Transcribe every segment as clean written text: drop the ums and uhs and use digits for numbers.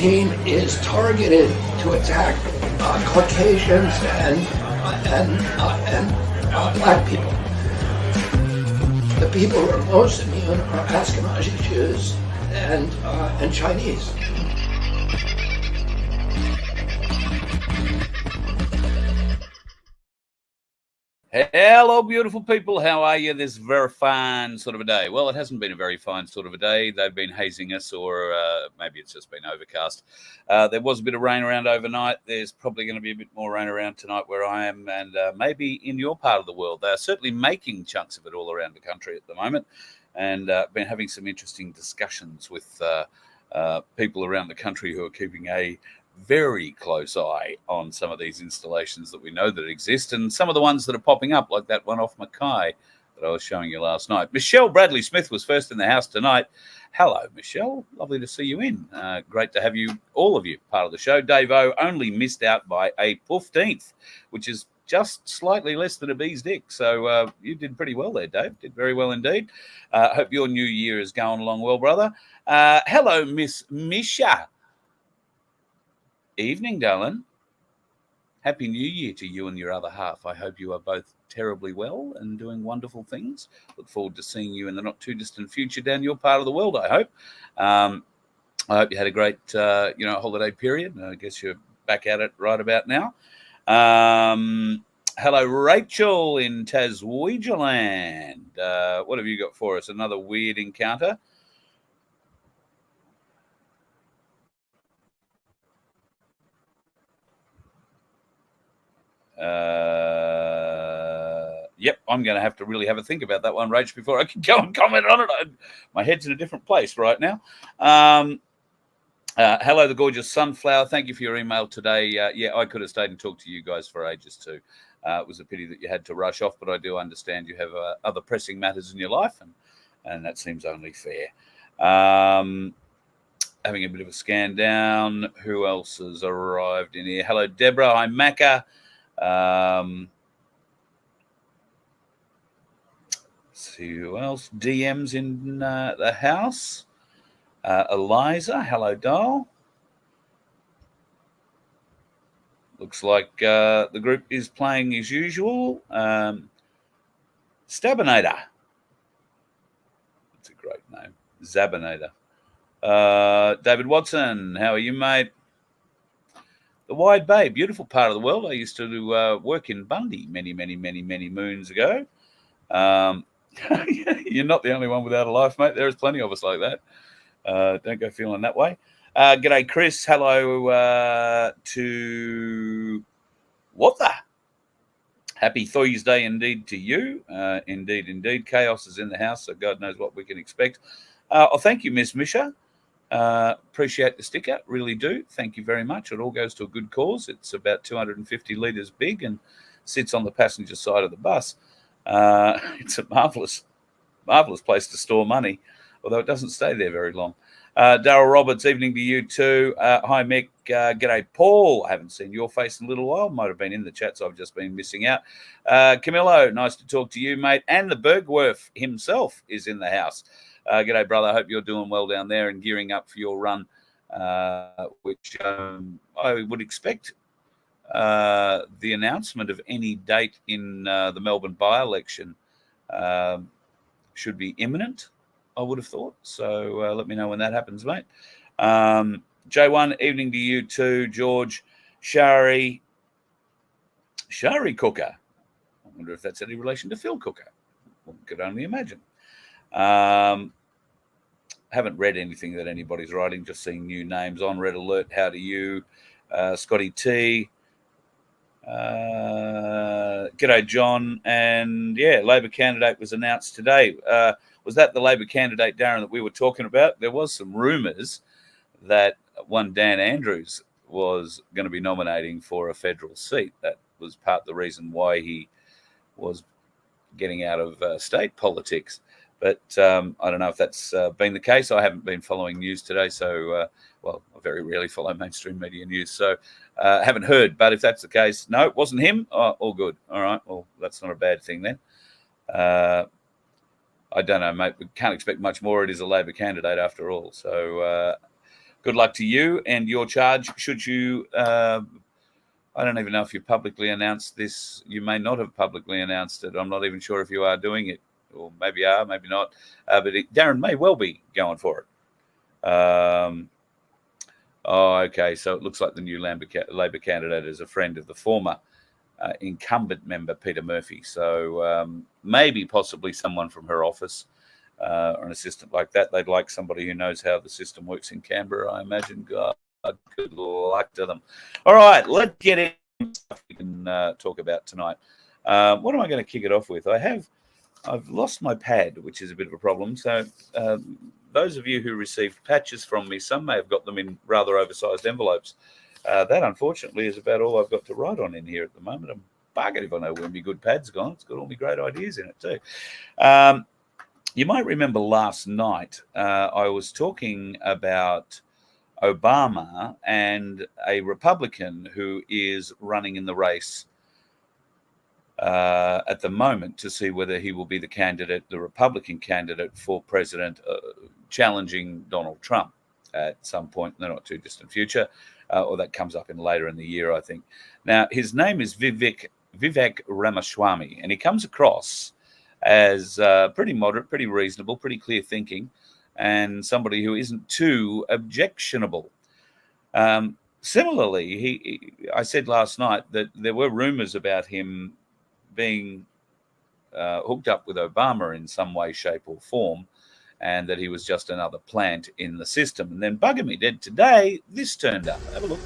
team is targeted to attack Caucasians and black people. The people who are most immune are Ashkenazi Jews and Chinese. Hello, beautiful people. How are you this very fine sort of a day? Well, it hasn't been a very fine sort of a day. They've been hazing us, or maybe it's just been overcast. There was a bit of rain around overnight. There's probably going to be a bit more rain around tonight where I am, and maybe in your part of the world. They're certainly making chunks of it all around the country at the moment, and been having some interesting discussions with people around the country who are keeping a very close eye on some of these installations that we know that exist, and some of the ones that are popping up, like that one off Mackay that I was showing you last night. Michelle Bradley Smith was first in the house tonight. Hello, Michelle. Lovely to see you in. Great to have you, all of you, part of the show. Dave O only missed out by a 15th, which is just slightly less than a bee's dick. So you did pretty well there, Dave. Did very well indeed. Hope your new year is going along well, brother. Hello, Miss Misha. Evening, darling. Happy New Year to you and your other half. I hope you are both terribly well and doing wonderful things. Look forward to seeing you in the not too distant future down your part of the world, I hope. I hope you had a great, holiday period. I guess you're back at it right about now. Hello, Rachel in Taswegialand. What have you got for us? Another weird encounter? Yep, I'm going to have to really have a think about that one, Rach, before I can go and comment on it. My head's in a different place right now. Hello, the gorgeous Sunflower. Thank you for your email today. Yeah, I could have stayed and talked to you guys for ages too. It was a pity that you had to rush off, but I do understand you have other pressing matters in your life, and that seems only fair. Having a bit of a scan down. Who else has arrived in here? Hello, Deborah. Hi, Macca. See who else. DM's in the house. Eliza, hello, doll. Looks like the group is playing as usual. Stabinator. That's a great name. Zabinator. David Watson, how are you, mate? The Wide Bay, beautiful part of the world. I used to work in Bundy many moons ago. You're not the only one without a life, mate. There's plenty of us like that. Don't go feeling that way. G'day, Chris. Hello to what the? Happy Thursday indeed to you. Indeed. Chaos is in the house, so God knows what we can expect. Thank you, Miss Misha. Appreciate the sticker, really do. Thank you very much. It all goes to a good cause. It's about 250 litres big and sits on the passenger side of the bus. It's a marvellous place to store money, although it doesn't stay there very long. Daryl Roberts, evening to you too. Hi, Mick. G'day, Paul. I haven't seen your face in a little while. Might have been in the chat, so I've just been missing out. Camillo, nice to talk to you, mate. And the Bergwerf himself is in the house. G'day, brother. I hope you're doing well down there and gearing up for your run, which I would expect the announcement of any date in the Melbourne by-election should be imminent, I would have thought. So let me know when that happens, mate. J1, evening to you too, George. Shari Cooker. I wonder if that's any relation to Phil Cooker. One could only imagine. Haven't read anything that anybody's writing, just seeing new names on Red Alert. How do you? Scotty T. G'day, John. And yeah, Labor candidate was announced today. Was that the Labor candidate, Darren, that we were talking about? There was some rumours that one Dan Andrews was going to be nominating for a federal seat. That was part of the reason why he was getting out of state politics. But I don't know if that's been the case. I haven't been following news today, so, I very rarely follow mainstream media news, so haven't heard. But if that's the case, no, it wasn't him. Oh, all good. All right, well, that's not a bad thing then. I don't know, mate. We can't expect much more. It is a Labor candidate after all. So good luck to you and your charge. Should you, I don't even know if you publicly announced this. You may not have publicly announced it. I'm not even sure if you are doing it, or maybe are, maybe not. But Darren may well be going for it. Okay. So it looks like the new Labor candidate is a friend of the former incumbent member, Peter Murphy. So maybe possibly someone from her office or an assistant like that. They'd like somebody who knows how the system works in Canberra, I imagine. God, good luck to them. All right, let's get into stuff we can talk about tonight. What am I going to kick it off with? I've lost my pad, which is a bit of a problem. So those of you who received patches from me, some may have got them in rather oversized envelopes. That, unfortunately, is about all I've got to write on in here at the moment. I'm buggered if I know where my good pad's gone. It's got all my great ideas in it too. You might remember last night I was talking about Obama and a Republican who is running in the race at the moment to see whether he will be the Republican candidate for president, challenging Donald Trump at some point in the not too distant future, or that comes up later in the year, I think. Now, his name is Vivek Ramaswamy, and he comes across as pretty moderate, pretty reasonable, pretty clear thinking, and somebody who isn't too objectionable. Similarly, I said last night that there were rumors about him being hooked up with Obama in some way, shape, or form, and that he was just another plant in the system. And then bugger me dead today, this turned up. Have a look.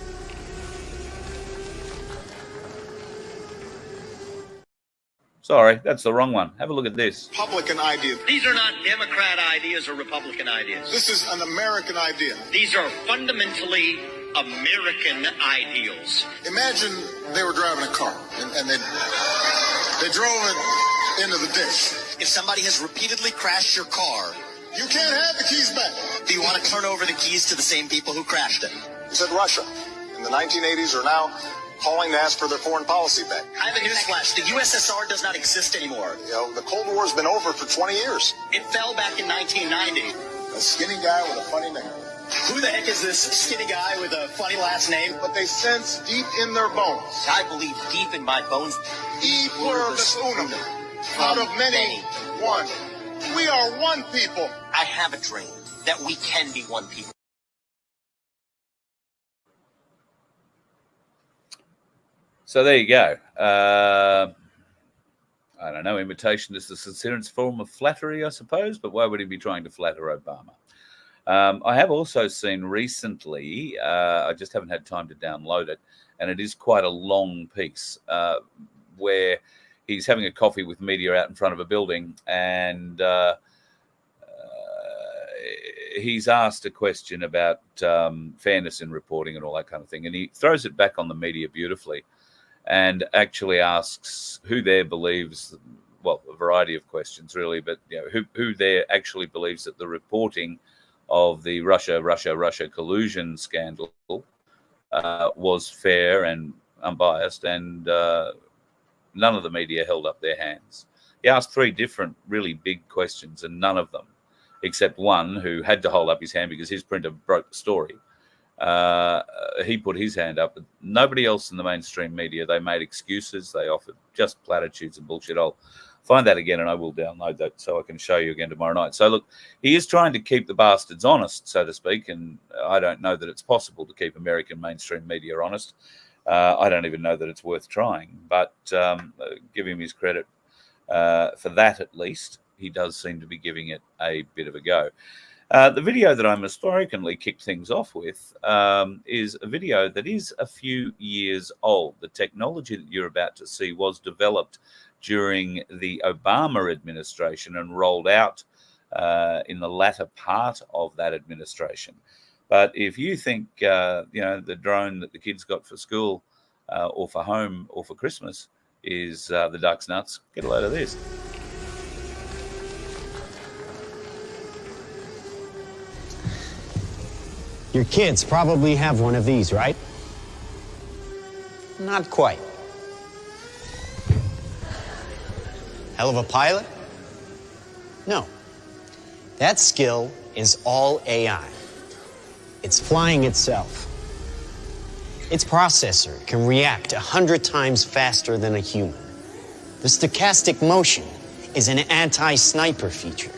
Sorry, that's the wrong one. Have a look at this. Republican idea. These are not Democrat ideas or Republican ideas. This is an American idea. These are fundamentally American ideals. Imagine they were driving a car and they drove it into the ditch. If somebody has repeatedly crashed your car, You can't have the keys back. do you want to turn over the keys to the same people who crashed it? He said Russia in the 1980s are now calling to ask for their foreign policy back. I have a newsflash. The USSR does not exist anymore. You know, the Cold War's been over for 20 years. It fell back in 1990. A skinny guy with a funny name. Who the heck is this skinny guy with a funny last name? But they sense deep in their bones. I believe deep in my bones. E pluribus unum. Out of many, one. We are one people. I have a dream that we can be one people. So there you go. I don't know. Imitation is the sincerest form of flattery, I suppose. But why would he be trying to flatter Obama? I have also seen recently, I just haven't had time to download it, and it is quite a long piece where he's having a coffee with media out in front of a building, and he's asked a question about fairness in reporting and all that kind of thing, and he throws it back on the media beautifully and actually asks who there believes, well, a variety of questions really, but you know, who there actually believes that the reporting of the Russia collusion scandal was fair and unbiased, and none of the media held up their hands. He asked three different really big questions, and none of them, except one who had to hold up his hand because his printer broke the story. He put his hand up, but nobody else in the mainstream media. They made excuses. They offered just platitudes and bullshit. I'll find that again, and I will download that so I can show you again tomorrow night. So look, he is trying to keep the bastards honest, so to speak, and I don't know that it's possible to keep American mainstream media honest. I don't even know that it's worth trying, but give him his credit for that at least. He does seem to be giving it a bit of a go. The video that I mistakenly kicked things off with is a video that is a few years old. The technology that you're about to see was developed during the Obama administration and rolled out in the latter part of that administration. But if you think, the drone that the kids got for school or for home or for Christmas is the duck's nuts, get a load of this. Your kids probably have one of these, right? Not quite. Hell of a pilot? No. That skill is all AI. It's flying itself. Its processor can react 100 times faster than a human. The stochastic motion is an anti-sniper feature.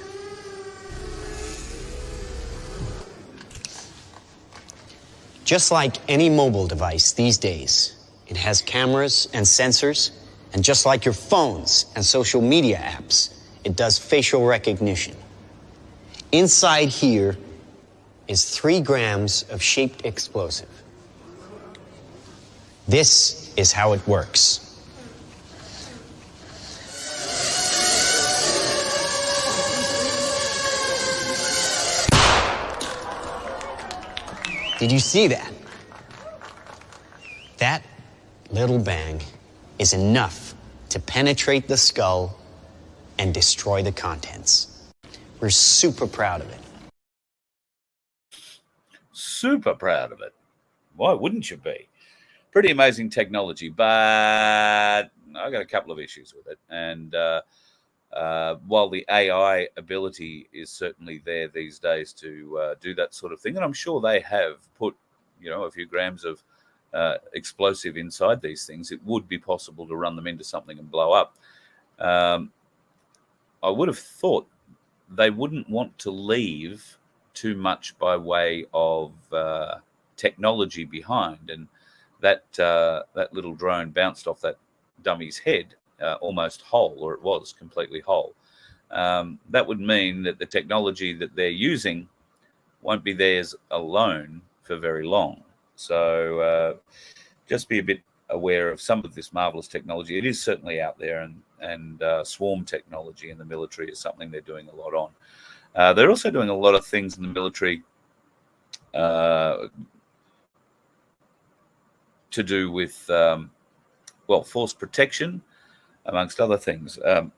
Just like any mobile device these days, it has cameras and sensors, and just like your phones and social media apps, it does facial recognition. Inside here is 3 grams of shaped explosive. This is how it works. Did you see that? That little bang is enough to penetrate the skull and destroy the contents. We're super proud of it. Super proud of it. Why wouldn't you be? Pretty amazing technology, but I got a couple of issues with it. And while the AI ability is certainly there these days to do that sort of thing, and I'm sure they have put, a few grams of explosive inside these things, it would be possible to run them into something and blow up. I would have thought they wouldn't want to leave too much by way of technology behind, and that little drone bounced off that dummy's head almost whole, or it was completely whole. That would mean that the technology that they're using won't be theirs alone for very long. So just be a bit aware of some of this marvelous technology. It is certainly out there, and swarm technology in the military is something they're doing a lot on. They're also doing a lot of things in the military to do with, force protection, amongst other things. The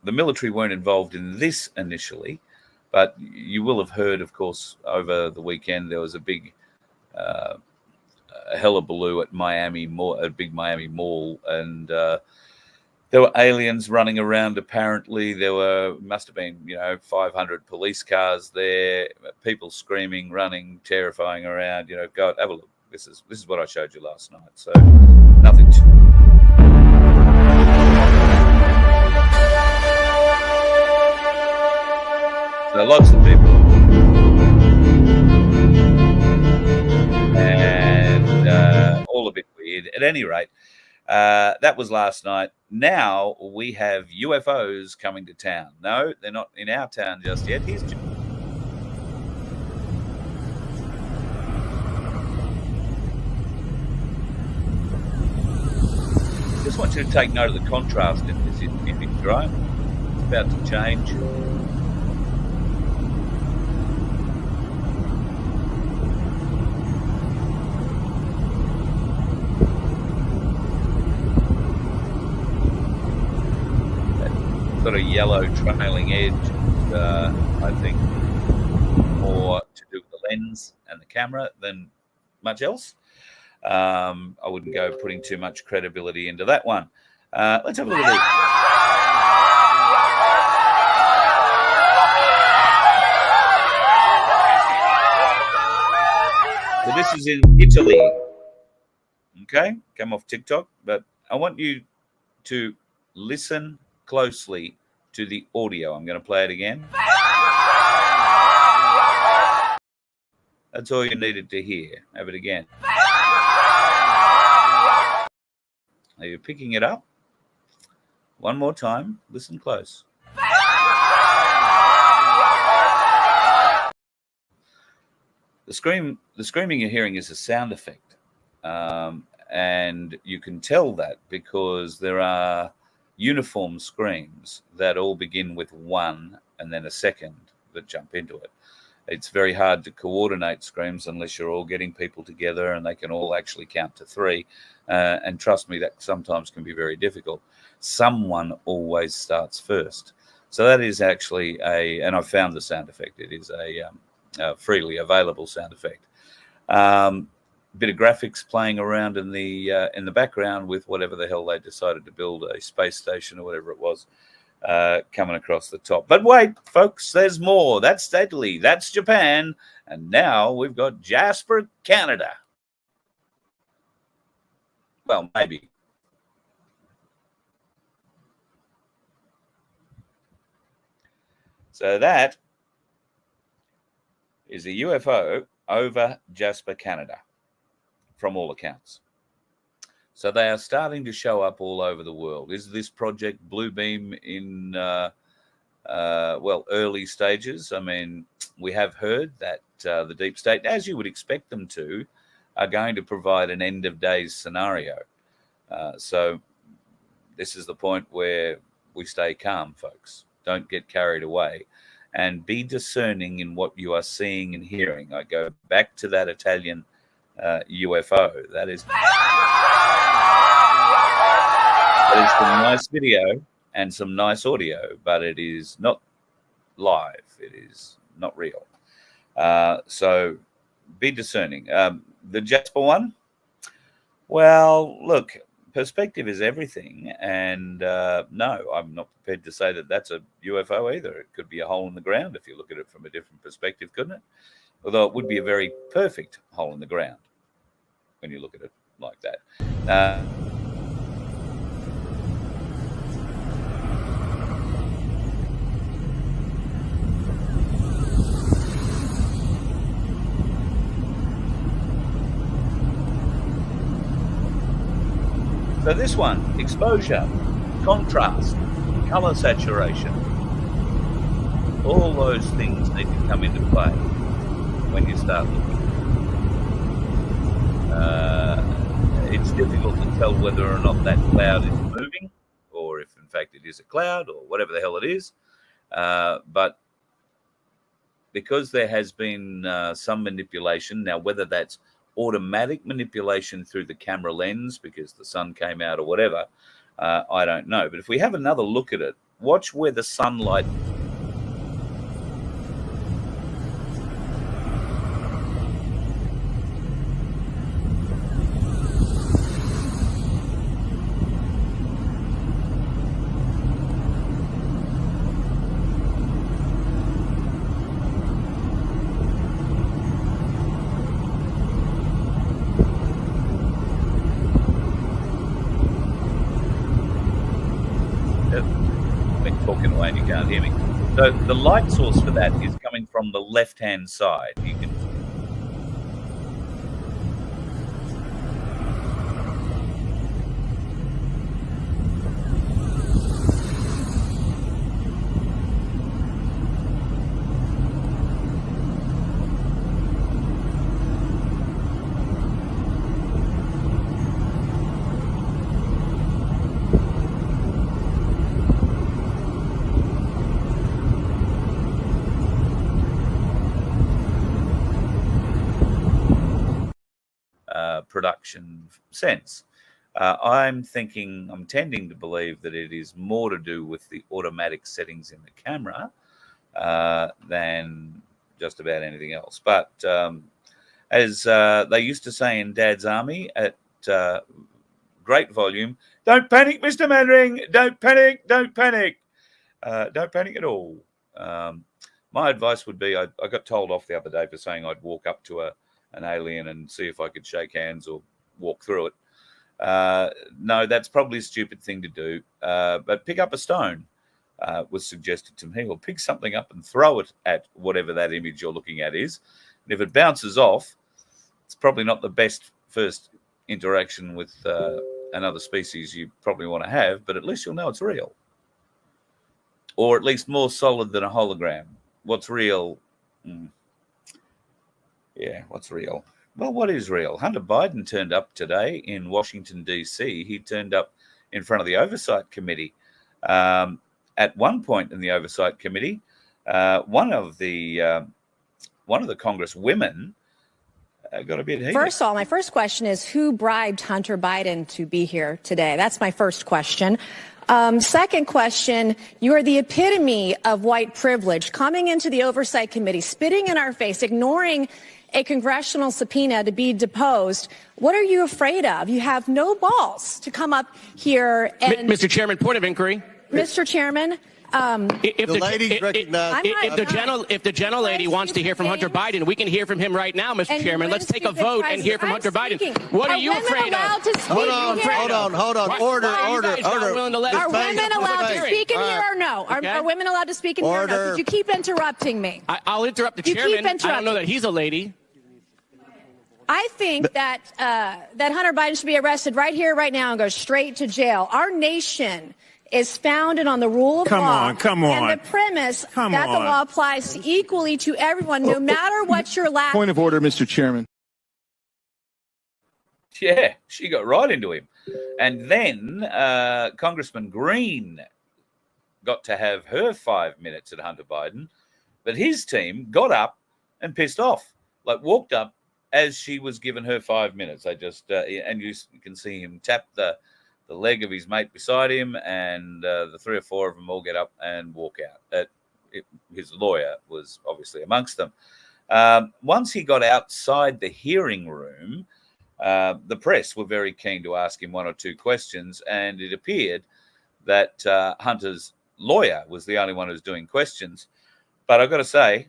military weren't involved in this initially, but you will have heard, of course, over the weekend there was a big hullabaloo at Miami Mall, a big Miami mall, and there were aliens running around. Apparently, must have been 500 police cars there, people screaming, running, terrifying around. Go have a look. This is what I showed you last night. So nothing. So lots of people, and all a bit weird. At any rate, that was last night. Now we have UFOs coming to town. No, they're not in our town just yet. Here's just want you to take note of the contrast in this image, right? It's about to change. Sort of yellow trailing edge, I think more to do with the lens and the camera than much else. I wouldn't go putting too much credibility into that one. Let's have a look at this. So this is in Italy. Okay, came off TikTok, but I want you to listen closely to the audio. I'm going to play it again. That's all you needed to hear. Have it again. Are you picking it up? One more time. Listen close. The screaming you're hearing is a sound effect. And you can tell that because there are uniform screams that all begin with one and then a second that jump into it. It's very hard to coordinate screams unless you're all getting people together and they can all actually count to 3. And trust me, that sometimes can be very difficult. Someone always starts first. So that is actually and I found the sound effect. It is a freely available sound effect. Bit of graphics playing around in the background with whatever the hell they decided to build, a space station or whatever it was. coming across the top. But wait, folks, there's more. That's Italy, that's Japan, and now we've got Jasper, Canada. Well, maybe. So that is a UFO over Jasper, Canada, from all accounts. So they are starting to show up all over the world. Is this Project Bluebeam in, early stages? I mean, we have heard that the deep state, as you would expect them to, are going to provide an end of days scenario. So this is the point where we stay calm, folks. Don't get carried away and be discerning in what you are seeing and hearing. I go back to that Italian UFO. That is some nice video and some nice audio, but it is not live. It is not real. So be discerning. The Jasper one, well, look, perspective is everything. And no, I'm not prepared to say that that's a UFO either. It could be a hole in the ground if you look at it from a different perspective, couldn't it? Although it would be a very perfect hole in the ground when you look at it like that. So this one, exposure, contrast, color saturation, all those things need to come into play when you start looking. It's difficult to tell whether or not that cloud is moving, or if in fact it is a cloud, or whatever the hell it is. But because there has been some manipulation, now whether that's automatic manipulation through the camera lens because the sun came out or whatever, I don't know. But if we have another look at it, watch where the sunlight talking away and you can't hear me. So the light source for that is coming from the left-hand side. You can production sense. I'm tending to believe that it is more to do with the automatic settings in the camera than just about anything else. But as they used to say in Dad's Army at great volume, don't panic, Mr. Mannering, don't panic, don't panic. Don't panic at all. My advice would be, I got told off the other day for saying I'd walk up to an alien and see if I could shake hands or walk through it. No, that's probably a stupid thing to do. But pick up a stone was suggested to me, or pick something up and throw it at whatever that image you're looking at is. And if it bounces off, it's probably not the best first interaction with another species you probably want to have, but at least you'll know it's real. Or at least more solid than a hologram. What's real? Yeah, what's real? Well, what is real? Hunter Biden turned up today in Washington, D.C. He turned up in front of the Oversight Committee. At one point in the Oversight Committee, one of the Congress women got a bit heated. First of all, my first question is, who bribed Hunter Biden to be here today? That's my first question. Second question, you are the epitome of white privilege, coming into the Oversight Committee, spitting in our face, ignoring a congressional subpoena to be deposed. What are you afraid of? You have no balls to come up here and... Mr. Chairman, point of inquiry. Mr. Chairman, If the gentle lady wants to hear from Hunter Biden, we can hear from him right now, Mr. Chairman. Let's take a vote and hear from Hunter Biden. What are you afraid of? Hold on. Order. Are women allowed to speak in here or no? Are women allowed to speak in here or no? Because you keep interrupting me. I'll interrupt the chairman. I don't know that he's a lady. I think that Hunter Biden should be arrested right here, right now, and go straight to jail. Our nation is founded on the rule of law. Come on. And the premise that the law applies equally to everyone, no matter what your last. Point of order, Mr. Chairman. Yeah, she got right into him. And then Congressman Green got to have her 5 minutes at Hunter Biden, but his team got up and pissed off, like walked up as she was given her 5 minutes. They just, and you can see him tap the leg of his mate beside him, and the 3 or 4 of them all get up and walk out. His lawyer was obviously amongst them. Once he got outside the hearing room, the press were very keen to ask him 1 or 2 questions, and it appeared that Hunter's lawyer was the only one who was doing questions. But I've got to say,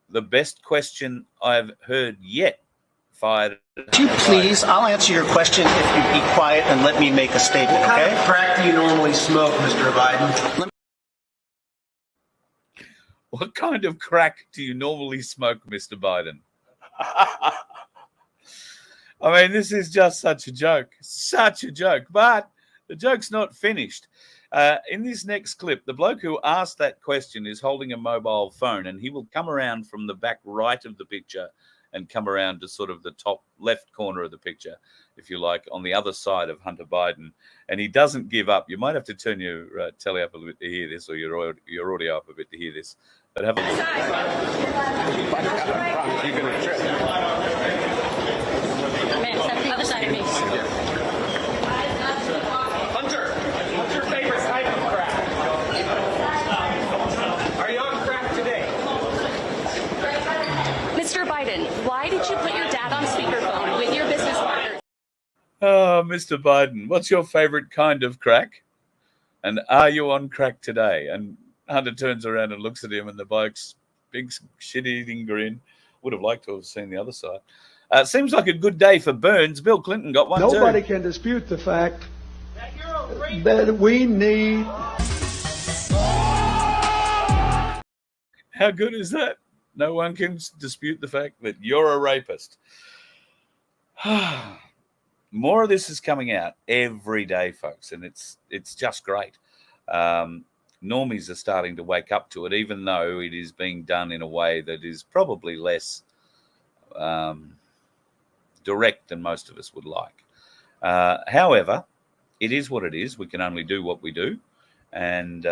the best question I've heard yet fired. Would you please, I'll answer your question if you be quiet and let me make a statement, okay? What kind of crack do you normally smoke, Mr. Biden? What kind of crack do you normally smoke, Mr. Biden? I mean, this is just such a joke. Such a joke. But the joke's not finished. In this next clip, the bloke who asked that question is holding a mobile phone, and he will come around from the back right of the picture and come around to sort of the top left corner of the picture, if you like, on the other side of Hunter Biden. And he doesn't give up. You might have to turn your telly up a little bit to hear this, or your audio up a bit to hear this. But have a look. Other side of me. Hunter, what's your favorite type of crack? Are you on crack today? Mr. Biden, why did you put your dad on speakerphone with your business partner? Oh, Mr. Biden, what's your favorite kind of crack? And are you on crack today? And Hunter turns around and looks at him, and the bloke's big shit-eating grin. Would have liked to have seen the other side. Seems like a good day for Burns. Bill Clinton got one too. Nobody can dispute the fact that we need. How good is that? No one can dispute the fact that you're a rapist. More of this is coming out every day, folks, and it's just great. Normies are starting to wake up to it, even though it is being done in a way that is probably less direct than most of us would like. However, it is what it is. We can only do what we do. And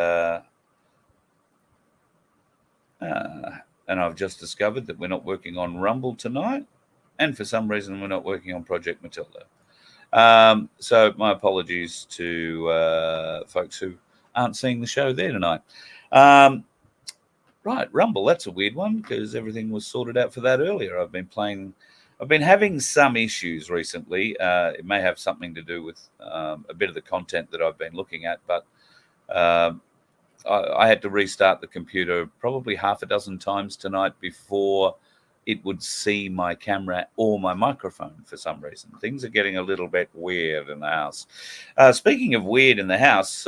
I've just discovered that we're not working on Rumble tonight. And for some reason, we're not working on Project Matilda. So my apologies to folks who aren't seeing the show there tonight. Right, Rumble, that's a weird one because everything was sorted out for that earlier. I've been having some issues recently. It may have something to do with a bit of the content that I've been looking at, but I had to restart the computer probably half a dozen times tonight before it would see my camera or my microphone for some reason. Things are getting a little bit weird in the house. Speaking of weird in the house,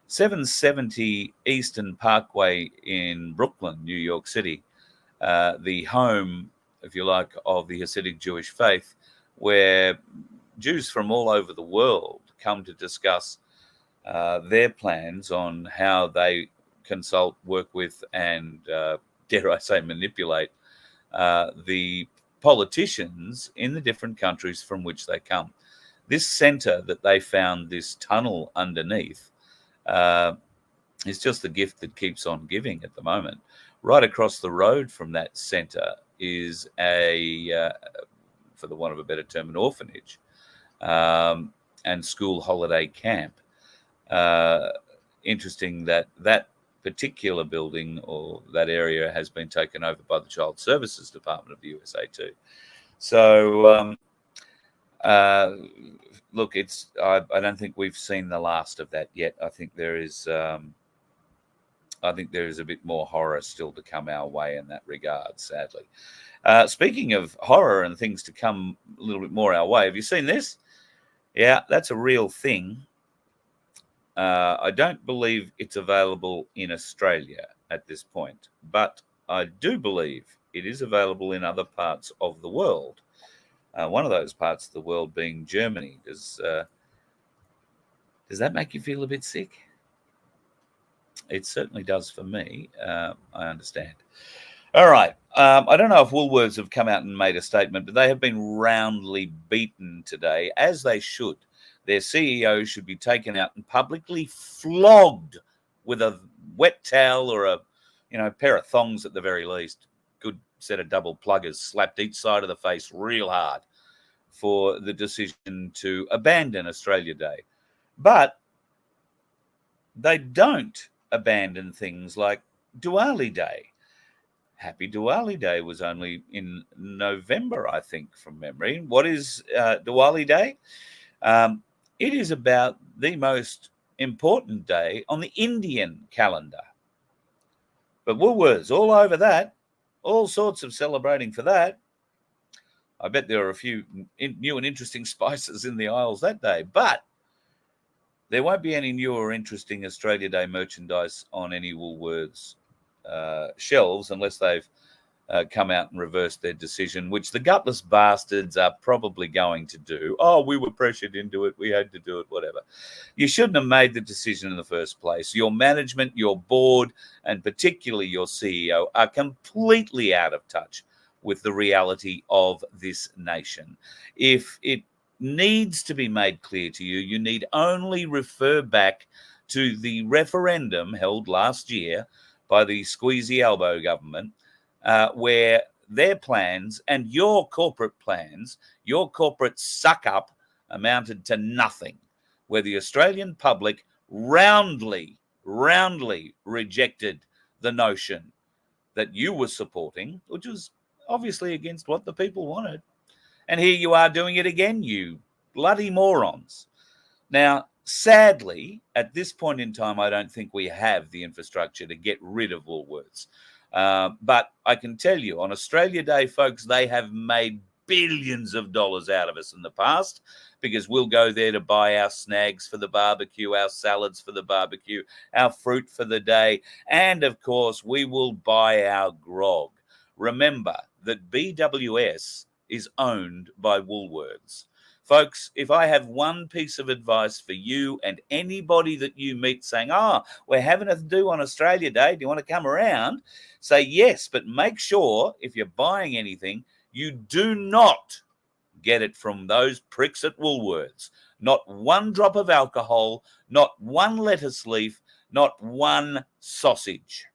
770 Eastern Parkway in Brooklyn, New York City, the home, if you like, of the Hasidic Jewish faith, where Jews from all over the world come to discuss their plans on how they consult, work with, and, dare I say, manipulate the politicians in the different countries from which they come. This center that they found, this tunnel underneath, is just the gift that keeps on giving at the moment. Right across the road from that center is a, for the want of a better term, an orphanage and school holiday camp. Interesting that that particular building or that area has been taken over by the Child Services Department of the USA too. So Look, I don't think we've seen the last of that yet. I think there is a bit more horror still to come our way in that regard, sadly. Speaking of horror and things to come a little bit more our way, have you seen this? Yeah, that's a real thing. I don't believe it's available in Australia at this point, but I do believe it is available in other parts of the world. One of those parts of the world being Germany. Does that make you feel a bit sick? It certainly does for me. I understand. All right. I don't know if Woolworths have come out and made a statement, but they have been roundly beaten today, as they should. Their CEO should be taken out and publicly flogged with a wet towel or a pair of thongs at the very least. Good set of double pluggers slapped each side of the face real hard for the decision to abandon Australia Day. But they don't abandon things like Diwali Day. Happy Diwali Day was only in November, I think, from memory. What is Diwali Day? It is about the most important day on the Indian calendar. But Woolworths, all over that, all sorts of celebrating for that. I bet there are a few new and interesting spices in the aisles that day, but there won't be any new or interesting Australia Day merchandise on any Woolworths shelves unless they've come out and reversed their decision, which the gutless bastards are probably going to do. Oh, we were pressured into it. We had to do it, whatever. You shouldn't have made the decision in the first place. Your management, your board, and particularly your CEO are completely out of touch with the reality of this nation. If it needs to be made clear to you, you need only refer back to the referendum held last year by the squeezy elbow government, where their plans and your corporate plans, your corporate suck-up amounted to nothing, where the Australian public roundly rejected the notion that you were supporting, which was obviously against what the people wanted. And here you are doing it again, you bloody morons. Now, sadly, at this point in time, I don't think we have the infrastructure to get rid of Woolworths. But I can tell you, on Australia Day, folks, they have made billions of dollars out of us in the past, because we'll go there to buy our snags for the barbecue, our salads for the barbecue, our fruit for the day, and of course, we will buy our grog. Remember that BWS is owned by Woolworths. Folks, if I have one piece of advice for you and anybody that you meet saying, we're having a do on Australia Day, do you want to come around? Say yes, but make sure if you're buying anything, you do not get it from those pricks at Woolworths. Not one drop of alcohol, not one lettuce leaf, not one sausage.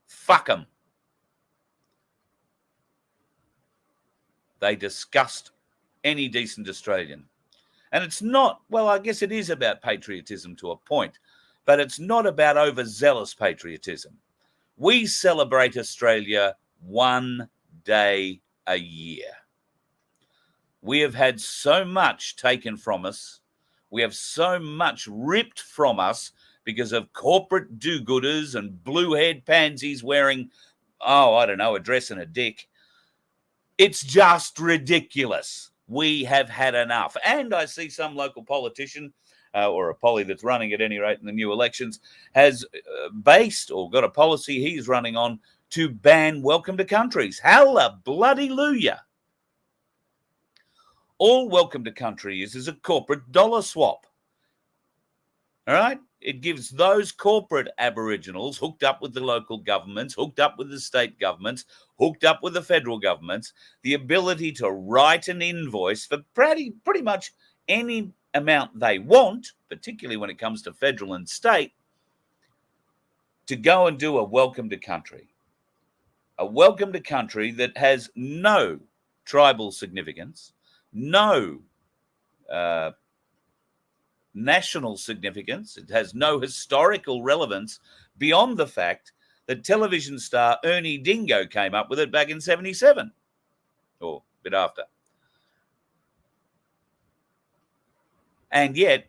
Fuck them. They disgust any decent Australian. And it's not, well, I guess it is about patriotism to a point, but it's not about overzealous patriotism. We celebrate Australia one day a year. We have had so much taken from us. We have so much ripped from us because of corporate do-gooders and blue-haired pansies wearing, a dress and a dick. It's just ridiculous. We have had enough. And I see some local politician or a polly that's running at any rate in the new elections has based or got a policy he's running on to ban welcome to countries. Hallelujah. All welcome to country is a corporate dollar swap. All right? It gives those corporate Aboriginals hooked up with the local governments, hooked up with the state governments, hooked up with the federal governments, the ability to write an invoice for pretty much any amount they want, particularly when it comes to federal and state, to go and do a welcome to country. A welcome to country that has no tribal significance, no national significance. It has no historical relevance beyond the fact that television star Ernie Dingo came up with it back in 1977, or a bit after. And yet,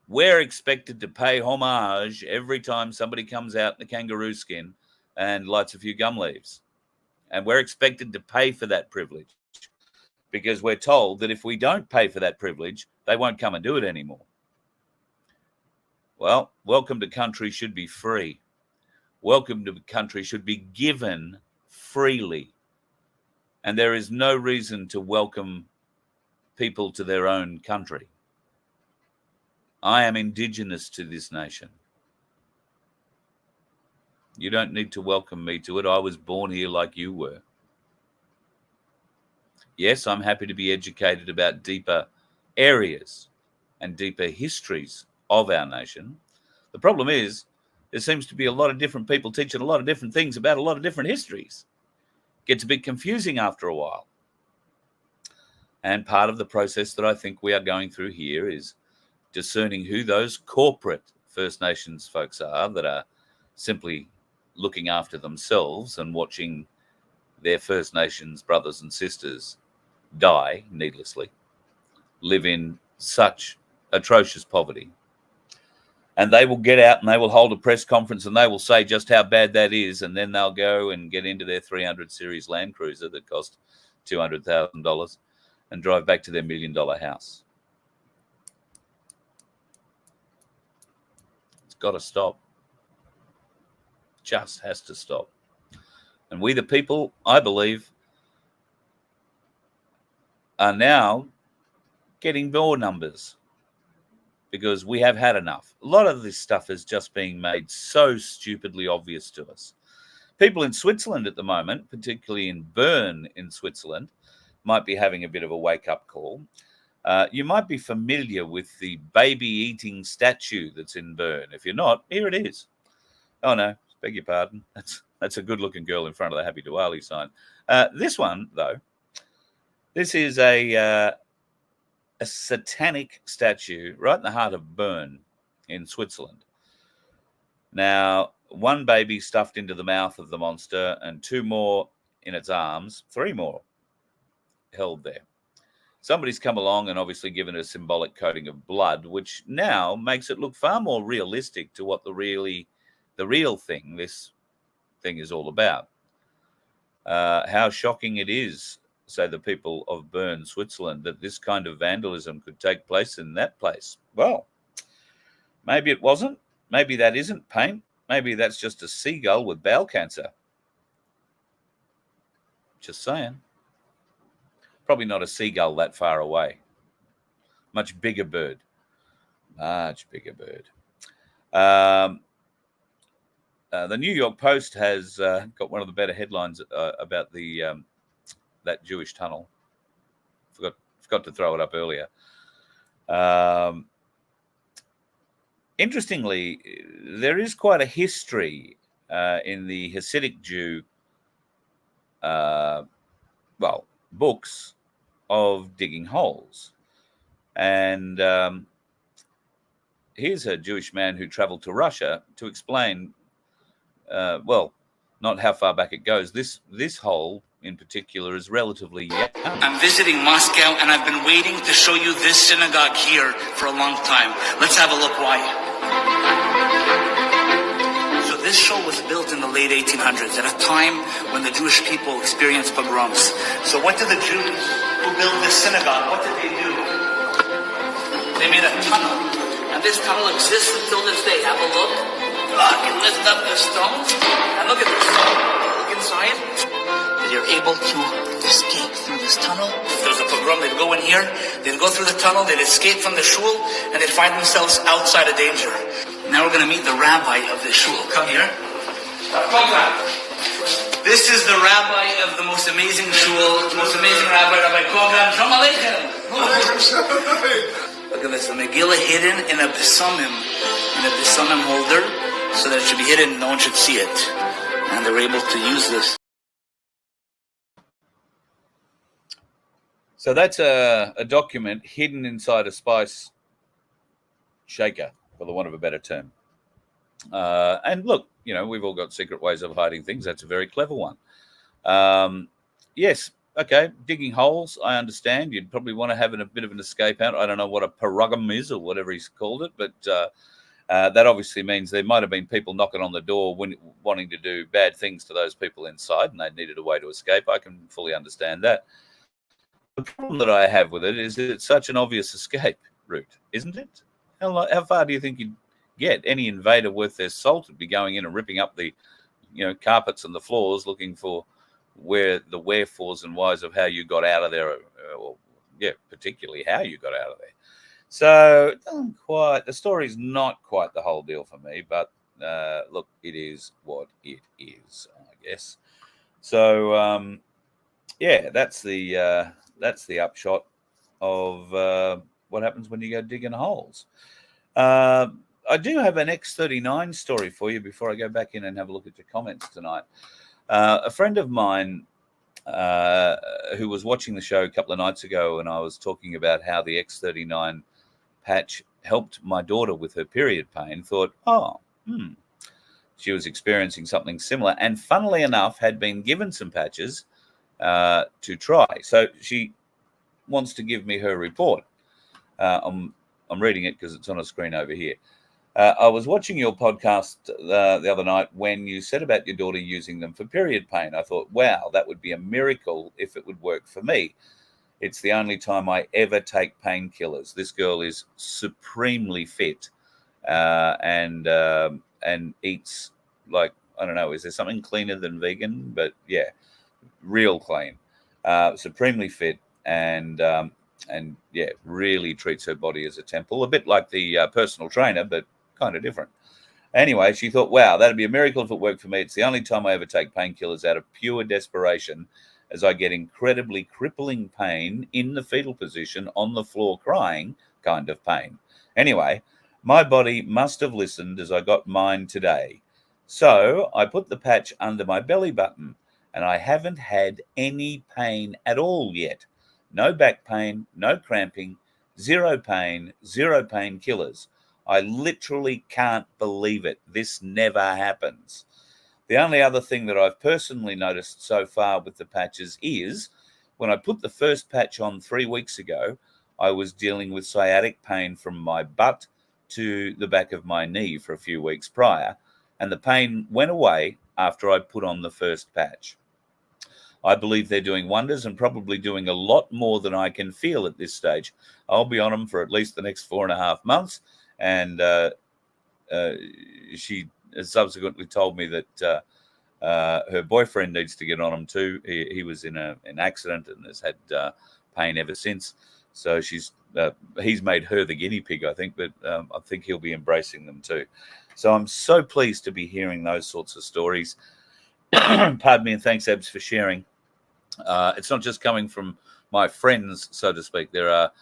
we're expected to pay homage every time somebody comes out in a kangaroo skin and lights a few gum leaves. And we're expected to pay for that privilege because we're told that if we don't pay for that privilege, they won't come and do it anymore. Well, welcome to country should be free. Welcome to country should be given freely. And there is no reason to welcome people to their own country. I am indigenous to this nation. You don't need to welcome me to it. I was born here like you were. Yes, I'm happy to be educated about deeper areas and deeper histories of our nation. The problem is there seems to be a lot of different people teaching a lot of different things about a lot of different histories. Gets a bit confusing after a while. And part of the process that I think we are going through here is discerning who those corporate First Nations folks are that are simply looking after themselves and watching their First Nations brothers and sisters die needlessly, live in such atrocious poverty. And they will get out and they will hold a press conference and they will say just how bad that is. And then they'll go and get into their 300 series Land Cruiser that cost $200,000 and drive back to their $1 million house. It's got to stop. Just has to stop. And we, the people, I believe, are now getting more numbers because we have had enough. A lot of this stuff is just being made so stupidly obvious to us. People in Switzerland at the moment, particularly in Bern in Switzerland, might be having a bit of a wake-up call. You might be familiar with the baby-eating statue that's in Bern. If you're not, here it is. Oh, no, beg your pardon. That's a good-looking girl in front of the Happy Diwali sign. This one, though, this is a satanic statue right in the heart of Bern in Switzerland. Now, one baby stuffed into the mouth of the monster and 2 more in its arms, 3 more held there. Somebody's come along and obviously given it a symbolic coating of blood, which now makes it look far more realistic to what the real thing, this thing is all about. How shocking it is, say the people of Bern, Switzerland, that this kind of vandalism could take place in that place. Well, maybe it wasn't. Maybe that isn't paint. Maybe that's just a seagull with bowel cancer. Just saying. Probably not a seagull that far away. Much bigger bird. Much bigger bird. The New York Post has got one of the better headlines about the that Jewish tunnel. Forgot to throw it up earlier. Interestingly, there is quite a history in the Hasidic Jew books of digging holes. And here's a Jewish man who traveled to Russia to explain, not how far back it goes. This hole in particular is relatively young. I'm visiting Moscow, and I've been waiting to show you this synagogue here for a long time. Let's have a look why. So this show was built in the late 1800s, at a time when the Jewish people experienced pogroms. So what did the Jews who built this synagogue, what did they do? They made a tunnel, and this tunnel exists until this day. Have a look. Look, you lift up the stones, and look at this. Look inside. They're able to escape through this tunnel. If there's a pogrom, they'd go in here, they'd go through the tunnel, they'd escape from the shul, and they'd find themselves outside of danger. Now we're going to meet the rabbi of the shul. Come here. This is the rabbi of the most amazing shul, the most amazing rabbi, Rabbi Kogan. Shalom Aleichem. Look at this, the Megillah hidden in a besamim holder, so that it should be hidden, no one should see it. And they're able to use this. So that's a document hidden inside a spice shaker, for the want of a better term. And look, we've all got secret ways of hiding things. That's a very clever one. Yes, okay, digging holes, I understand. You'd probably want to have a bit of an escape out. I don't know what a parugum is or whatever he's called it, but that obviously means there might have been people knocking on the door wanting to do bad things to those people inside, and they needed a way to escape. I can fully understand that. The problem that I have with it is that it's such an obvious escape route, isn't it? How far do you think you'd get? Any invader worth their salt would be going in and ripping up the, carpets and the floors, looking for where the wherefores and whys of how you got out of there, particularly how you got out of there. So it doesn't quite. The story's not quite the whole deal for me, but look, it is what it is, I guess. So that's the upshot of what happens when you go digging holes. I do have an X39 story for you before I go back in and have a look at your comments tonight. A friend of mine who was watching the show a couple of nights ago, and I was talking about how the X39 patch helped my daughter with her period pain, thought, she was experiencing something similar, and funnily enough had been given some patches to try. So she wants to give me her report. I'm reading it because it's on a screen over here. I was watching your podcast the other night when you said about your daughter using them for period pain. I thought, wow, that would be a miracle if it would work for me. It's the only time I ever take painkillers. This girl is supremely fit and eats like, I don't know, is there something cleaner than vegan? But yeah, real clean, supremely fit, and really treats her body as a temple, a bit like the personal trainer, but kind of different. Anyway, she thought, wow, that'd be a miracle if it worked for me. It's the only time I ever take painkillers out of pure desperation, as I get incredibly crippling pain in the fetal position on the floor crying kind of pain. Anyway, my body must have listened as I got mine today. So I put the patch under my belly button, and I haven't had any pain at all yet. No back pain, no cramping, zero painkillers. I literally can't believe it. This never happens. The only other thing that I've personally noticed so far with the patches is when I put the first patch on 3 weeks ago, I was dealing with sciatic pain from my butt to the back of my knee for a few weeks prior, and the pain went away after I put on the first patch. I believe they're doing wonders and probably doing a lot more than I can feel at this stage. I'll be on them for at least the next 4.5 months. And she subsequently told me that her boyfriend needs to get on them too. He was in an accident and has had pain ever since. So he's made her the guinea pig, I think, but I think he'll be embracing them too. So I'm so pleased to be hearing those sorts of stories. Pardon me, and thanks, Abs, for sharing. It's not just coming from my friends, so to speak. There are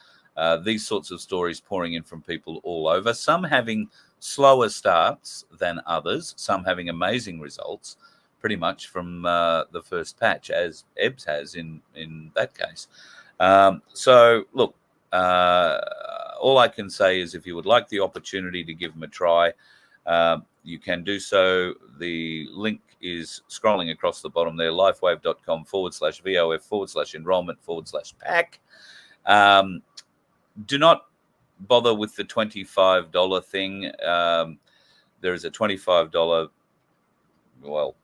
these sorts of stories pouring in from people all over, some having slower starts than others, some having amazing results, pretty much from the first patch, as Ebbs has in that case. So, look, all I can say is if you would like the opportunity to give them a try, you can do so. The link is scrolling across the bottom there, lifewave.com/VoF/enrollment/pack. Do not bother with the $25 thing. There is a $25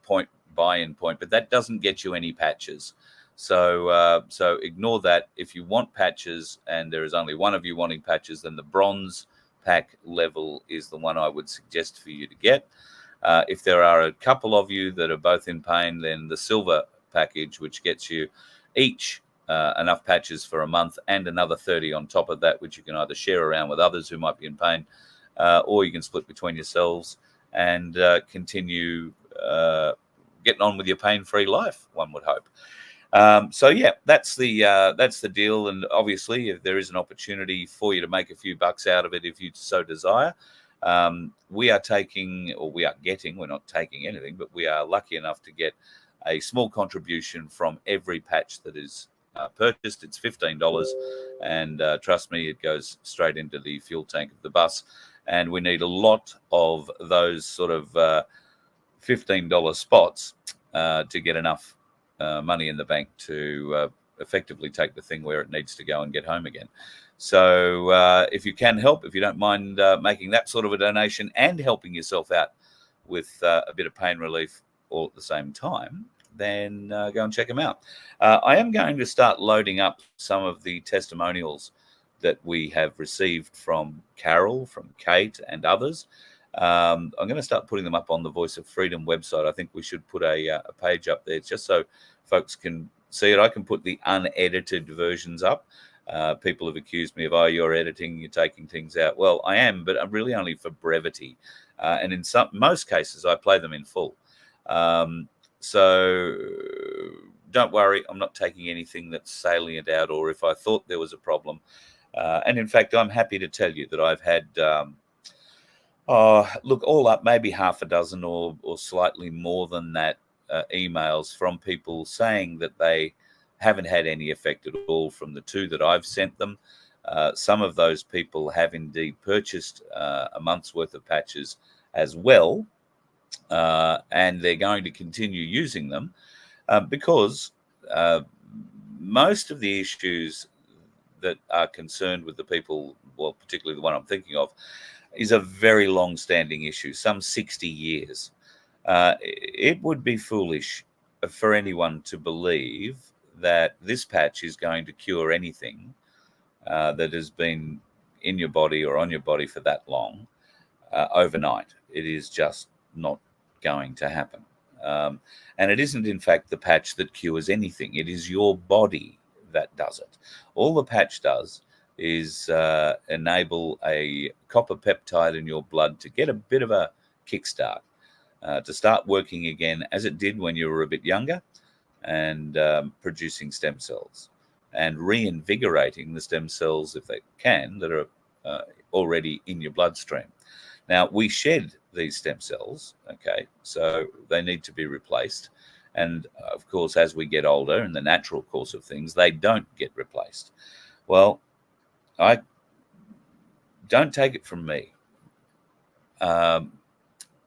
point buy-in point, but that doesn't get you any patches. So ignore that. If you want patches, and there is only one of you wanting patches, then the bronze pack level is the one I would suggest for you to get. If there are a couple of you that are both in pain, then the silver package, which gets you each enough patches for a month and another 30 on top of that, which you can either share around with others who might be in pain, or you can split between yourselves and continue getting on with your pain-free life, one would hope. So yeah, that's the deal. And obviously, if there is an opportunity for you to make a few bucks out of it, if you so desire, we are taking, or we are getting, we're not taking anything, but we are lucky enough to get a small contribution from every patch that is purchased. It's $15, and trust me, it goes straight into the fuel tank of the bus. And we need a lot of those sort of $15 spots to get enough money in the bank to effectively take the thing where it needs to go and get home again. So if you can help, if you don't mind making that sort of a donation and helping yourself out with a bit of pain relief all at the same time, then go and check them out. I am going to start loading up some of the testimonials that we have received from Carol, from Kate, and others. I'm going to start putting them up on the Voice of Freedom website. I think we should put a page up there just so folks can see it. I can put the unedited versions up. People have accused me of, oh, you're editing, you're taking things out. Well, I am, but I'm really only for brevity. And in most cases, I play them in full. So don't worry, I'm not taking anything that's salient out, or if I thought there was a problem. And in fact, I'm happy to tell you that I've had, look, all up, maybe half a dozen or slightly more than that emails from people saying that they haven't had any effect at all from the 2 that I've sent them. Some of those people have indeed purchased a month's worth of patches as well, and they're going to continue using them because most of the issues that are concerned with the people, well, particularly the one I'm thinking of, is a very long-standing issue, some 60 years. It would be foolish for anyone to believe that this patch is going to cure anything that has been in your body or on your body for that long overnight. It is just not going to happen. And it isn't, in fact, the patch that cures anything. It is your body that does it. All the patch does is enable a copper peptide in your blood to get a bit of a kickstart, to start working again as it did when you were a bit younger, and producing stem cells and reinvigorating the stem cells, if they can, that are already in your bloodstream. Now, we shed these stem cells, okay, so they need to be replaced. And of course, as we get older, in the natural course of things, they don't get replaced. Well, I don't take it from me.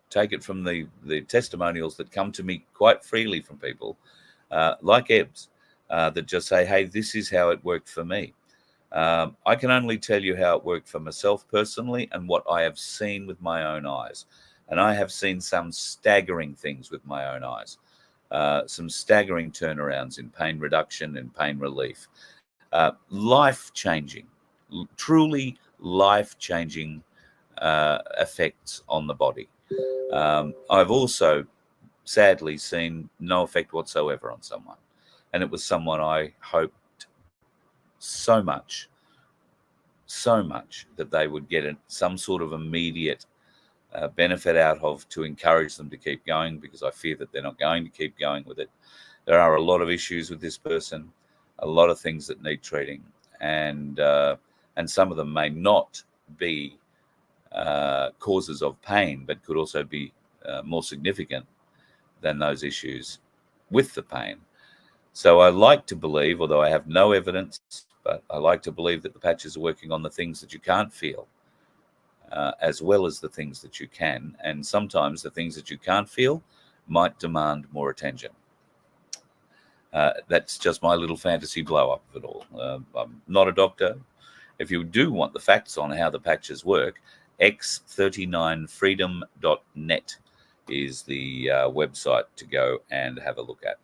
Take it from the testimonials that come to me quite freely from people like Ebbs that just say, hey, this is how it worked for me. I can only tell you how it worked for myself personally and what I have seen with my own eyes. And I have seen some staggering things with my own eyes, some staggering turnarounds in pain reduction and pain relief. Life-changing, truly life-changing effects on the body. I've also sadly seen no effect whatsoever on someone. And it was someone I hoped so much that they would get some sort of immediate benefit out of, to encourage them to keep going, because I fear that they're not going to keep going with it. There are a lot of issues with this person, a lot of things that need treating, and some of them may not be causes of pain, but could also be more significant than those issues with the pain. So I like to believe, although I have no evidence, but I like to believe that the patches are working on the things that you can't feel, as well as the things that you can. And sometimes the things that you can't feel might demand more attention. That's just my little fantasy blow up of it all. I'm not a doctor. If you do want the facts on how the patches work, x39freedom.net is the website to go and have a look at.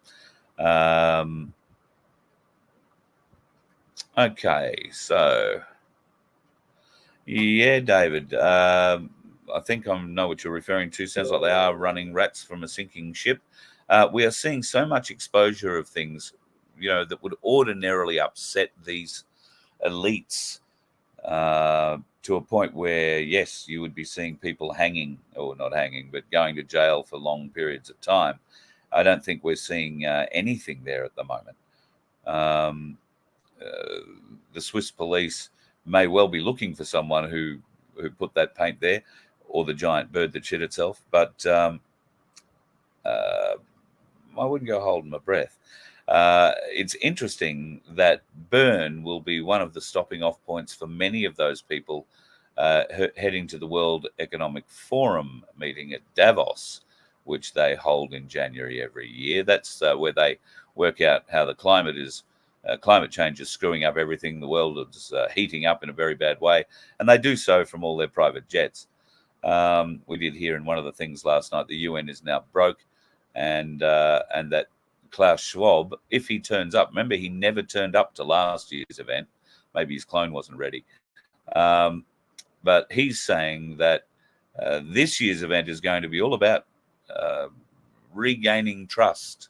Okay, so yeah, David, I think I know what you're referring to. Sounds like they are running rats from a sinking ship. We are seeing so much exposure of things, that would ordinarily upset these elites to a point where, yes, you would be seeing people hanging, or not hanging, but going to jail for long periods of time. I don't think we're seeing anything there at the moment. The Swiss police may well be looking for someone who put that paint there, or the giant bird that shit itself, but I wouldn't go holding my breath. It's interesting that Bern will be one of the stopping off points for many of those people heading to the World Economic Forum meeting at Davos, which they hold in January every year. That's where they work out how the climate change is screwing up everything. The world is heating up in a very bad way, and they do so from all their private jets. We did hear in one of the things last night, the UN is now broke, and that Klaus Schwab, if he turns up, remember he never turned up to last year's event. Maybe his clone wasn't ready. But he's saying that this year's event is going to be all about regaining trust.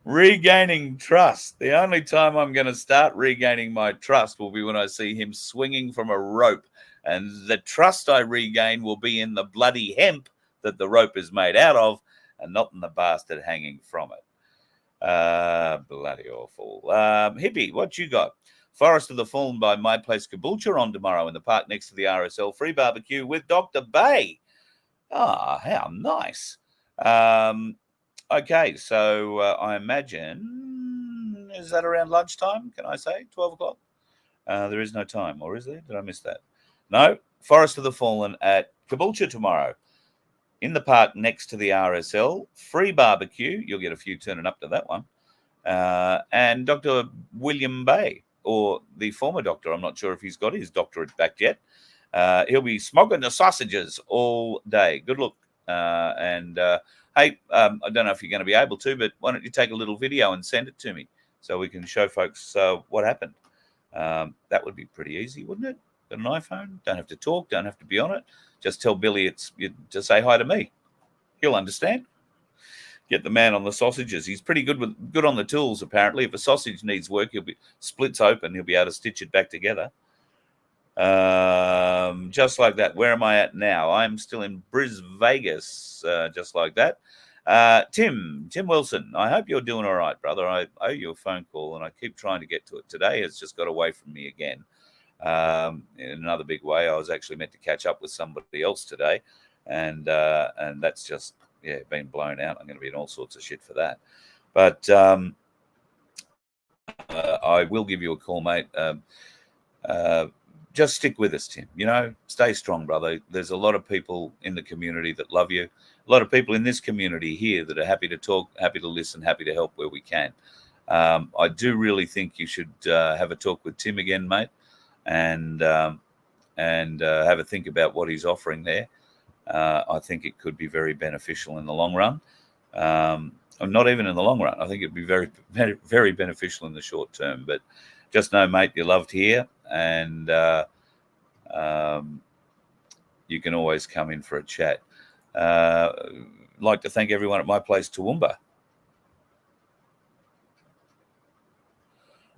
Regaining trust. The only time I'm going to start regaining my trust will be when I see him swinging from a rope. And the trust I regain will be in the bloody hemp that the rope is made out of and not in the bastard hanging from it. Bloody awful. Hippie, what you got? Forest of the Fallen by My Place Caboolture on tomorrow in the park next to the RSL. Free barbecue with Dr. Bay. Ah, how nice. Okay, so I imagine, is that around lunchtime, can I say? 12 o'clock? There is no time, or is there? Did I miss that? No, Forest of the Fallen at Caboolture tomorrow. In the park next to the RSL. Free barbecue. You'll get a few turning up to that one. And Dr. William Bay, or the former doctor. I'm not sure if he's got his doctorate back yet. He'll be smoking the sausages all day. Good look. Hey, I don't know if you're going to be able to, but why don't you take a little video and send it to me so we can show folks what happened. That would be pretty easy, wouldn't it? Got an iPhone, don't have to talk, don't have to be on it. Just tell Billy to say hi to me. He'll understand. Get the man on the sausages. He's pretty good on the tools, apparently. If a sausage needs work, splits open, he'll be able to stitch it back together. Just like that. Where am I at now? I'm still in Vegas, just like that. Tim Wilson, I hope you're doing all right, brother. I owe you a phone call, and I keep trying to get to it. Today has just got away from me again. In another big way, I was actually meant to catch up with somebody else today, and that's just been blown out. I'm going to be in all sorts of shit for that. But I will give you a call, mate. Just stick with us, Tim. Stay strong, brother. There's a lot of people in the community that love you. A lot of people in this community here that are happy to talk, happy to listen, happy to help where we can. I do really think you should have a talk with Tim again, mate, and have a think about what he's offering there. I think it could be very beneficial in the long run. Not even in the long run. I think it'd be very, very, very beneficial in the short term. But just know, mate, you're loved here, and you can always come in for a chat. Like to thank everyone at My Place Toowoomba.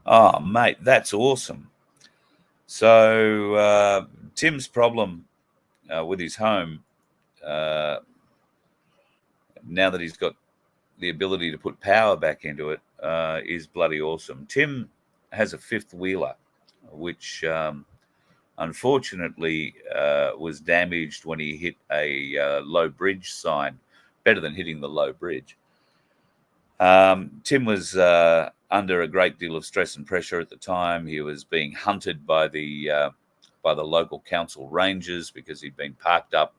Oh, mate, that's awesome. So Tim's problem with his home, now that he's got the ability to put power back into it, is bloody awesome. Tim has a fifth wheeler, which unfortunately was damaged when he hit a low bridge sign. Better than hitting the low bridge. Tim was under a great deal of stress and pressure at the time. He was being hunted by the local council rangers because he'd been parked up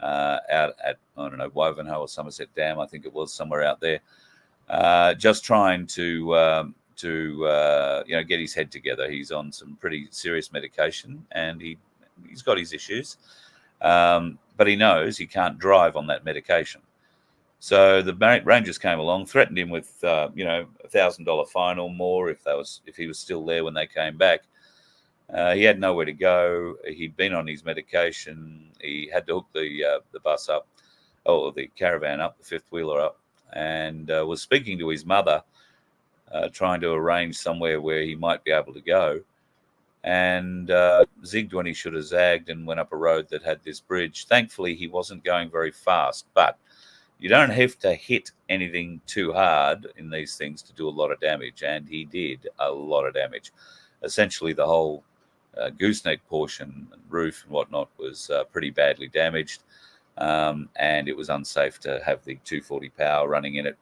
out at, I don't know, Wivenhoe or Somerset Dam, I think it was, somewhere out there, just trying to get his head together. He's on some pretty serious medication, and he's got his issues, but he knows he can't drive on that medication. So the rangers came along, threatened him with $1,000 fine or more if he was still there when they came back. He had nowhere to go. He'd been on his medication. He had to hook the bus up, or the caravan up, the fifth wheeler up, and was speaking to his mother, trying to arrange somewhere where he might be able to go, and zigged when he should have zagged and went up a road that had this bridge. Thankfully, he wasn't going very fast, but you don't have to hit anything too hard in these things to do a lot of damage, and he did a lot of damage. Essentially, the whole gooseneck portion, roof and whatnot, was pretty badly damaged, and it was unsafe to have the 240 power running in it.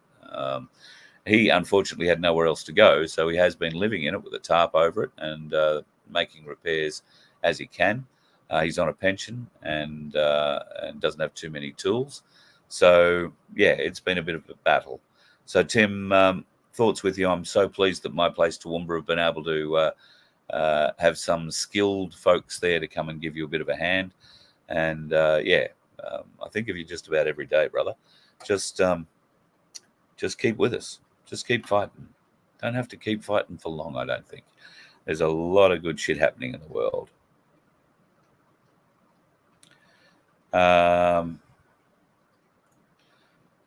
He unfortunately had nowhere else to go, so he has been living in it with a tarp over it and making repairs as he can. He's on a pension and doesn't have too many tools. So, yeah, it's been a bit of a battle. So, Tim, thoughts with you. I'm so pleased that My Place Toowoomba have been able to have some skilled folks there to come and give you a bit of a hand. And, I think of you just about every day, brother. Just keep with us. Just keep fighting. Don't have to keep fighting for long, I don't think. There's a lot of good shit happening in the world. There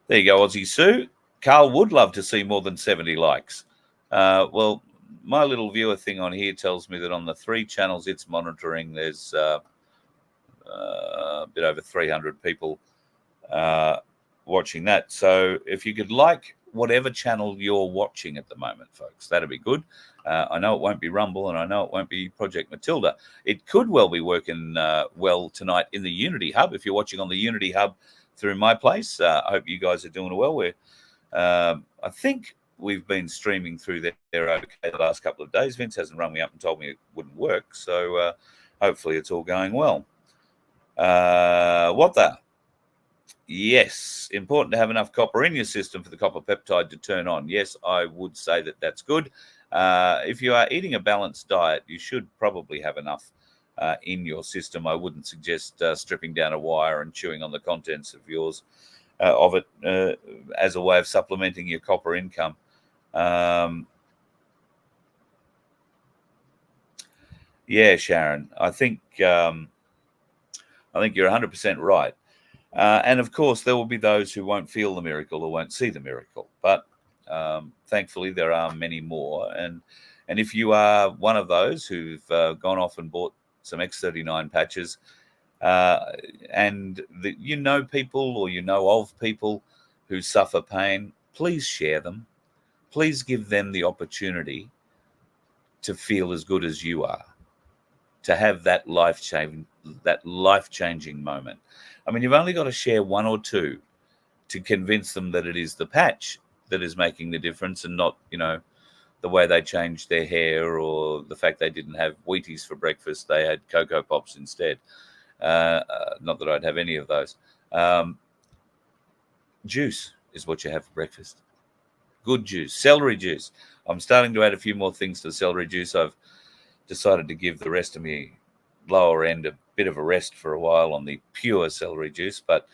you go, Aussie Sue. Carl would love to see more than 70 likes. Well, my little viewer thing on here tells me that on the 3 channels it's monitoring, there's a bit over 300 people watching that. So if you could like whatever channel you're watching at the moment, folks, that'd be good. I know it won't be Rumble, and I know it won't be Project Matilda. It could well be working well tonight in the Unity Hub. If you're watching on the Unity Hub through My Place, I hope you guys are doing well. I think we've been streaming through there okay the last couple of days. Vince hasn't rung me up and told me it wouldn't work, so hopefully it's all going well. What the? Yes, important to have enough copper in your system for the copper peptide to turn on. Yes, I would say that that's good. If you are eating a balanced diet, you should probably have enough in your system. I wouldn't suggest stripping down a wire and chewing on the contents of it as a way of supplementing your copper income. Yeah, Sharon, I think you're 100% right. And of course, there will be those who won't feel the miracle or won't see the miracle. But thankfully, there are many more. And if you are one of those who've gone off and bought some X39 patches, and you know people or you know of people who suffer pain, please share them. Please give them the opportunity to feel as good as you are, to have that life-changing moment. I mean, you've only got to share 1 or 2 to convince them that it is the patch that is making the difference, and not, the way they changed their hair or the fact they didn't have Wheaties for breakfast. They had Cocoa Pops instead. Not that I'd have any of those. Juice is what you have for breakfast. Good juice. Celery juice. I'm starting to add a few more things to celery juice. I've decided to give the rest of me lower end a bit of a rest for a while on the pure celery juice, but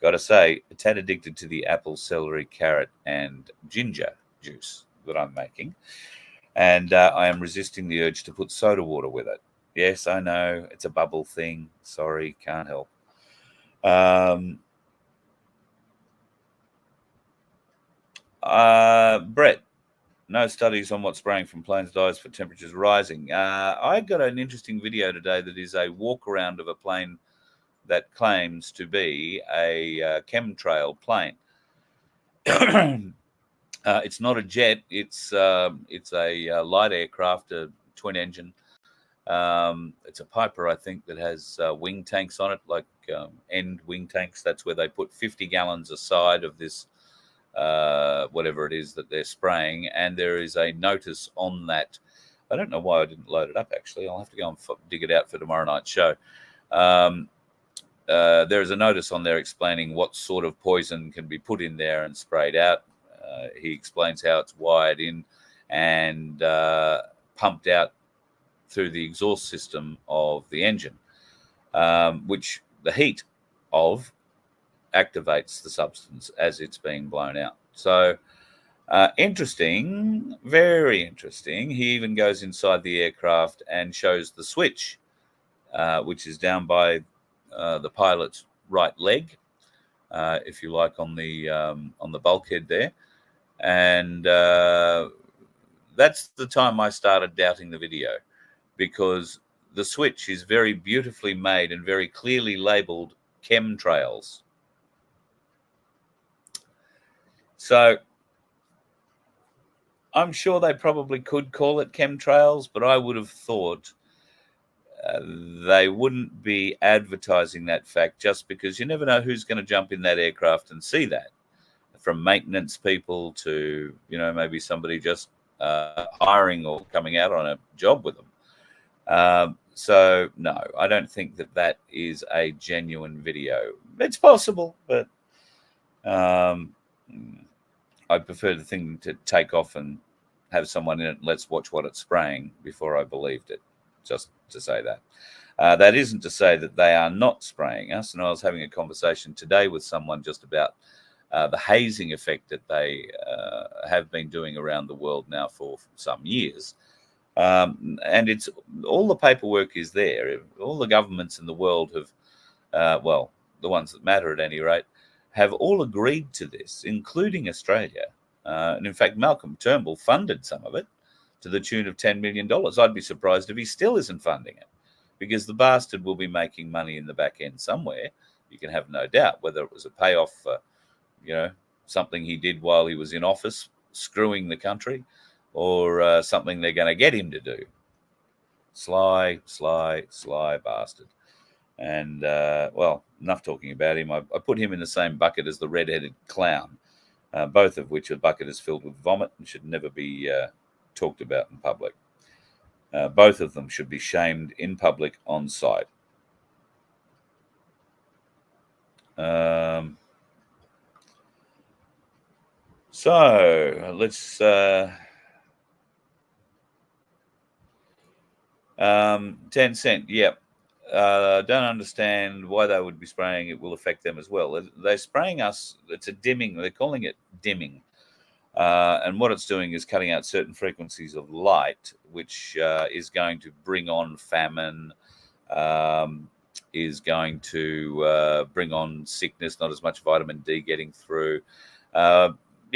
got to say, a tad addicted to the apple, celery, carrot, and ginger juice that I'm making, and I am resisting the urge to put soda water with it. Yes, I know, it's a bubble thing. Sorry, can't help. Brett, no studies on what spraying from planes does for temperatures rising. I got an interesting video today that is a walk around of a plane that claims to be a chemtrail plane. It's not a jet. It's a light aircraft, a twin engine. It's a Piper, I think, that has wing tanks on it, like end wing tanks. That's where they put 50 gallons aside of this whatever it is that they're spraying, and there is a notice on that. I don't know why I didn't load it up, actually. I'll have to go and dig it out for tomorrow night's show. There is a notice on there explaining what sort of poison can be put in there and sprayed out. He explains how it's wired in and pumped out through the exhaust system of the engine, which the heat of activates the substance as it's being blown out. So interesting, very interesting. He even goes inside the aircraft and shows the switch, which is down by the pilot's right leg, if you like, on the bulkhead there. And that's the time I started doubting the video, because the switch is very beautifully made and very clearly labeled chemtrails. So I'm sure they probably could call it chemtrails, but I would have thought they wouldn't be advertising that fact, just because you never know who's going to jump in that aircraft and see that, from maintenance people to, maybe somebody just hiring or coming out on a job with them. So, no, I don't think that that is a genuine video. It's possible, but I prefer the thing to take off and have someone in it and let's watch what it's spraying before I believed it, just to say that. That isn't to say that they are not spraying us. And I was having a conversation today with someone just about the hazing effect that they have been doing around the world now for some years. And it's all the paperwork is there. All the governments in the world have, well, the ones that matter at any rate, have all agreed to this, including Australia. And in fact, Malcolm Turnbull funded some of it to the tune of $10 million. I'd be surprised if he still isn't funding it, because the bastard will be making money in the back end somewhere. You can have no doubt, whether it was a payoff for, something he did while he was in office, screwing the country, or something they're going to get him to do. Sly bastard. And, well, enough talking about him. I put him in the same bucket as the red-headed clown, both of which are buckets filled with vomit and should never be talked about in public. Both of them should be shamed in public on sight. So let's 10 Cent. Yep. Don't understand why they would be spraying. It will affect them as well. They're spraying us. It's a dimming. They're calling it dimming. And what it's doing is cutting out certain frequencies of light, which is going to bring on famine, is going to bring on sickness, not as much vitamin D getting through.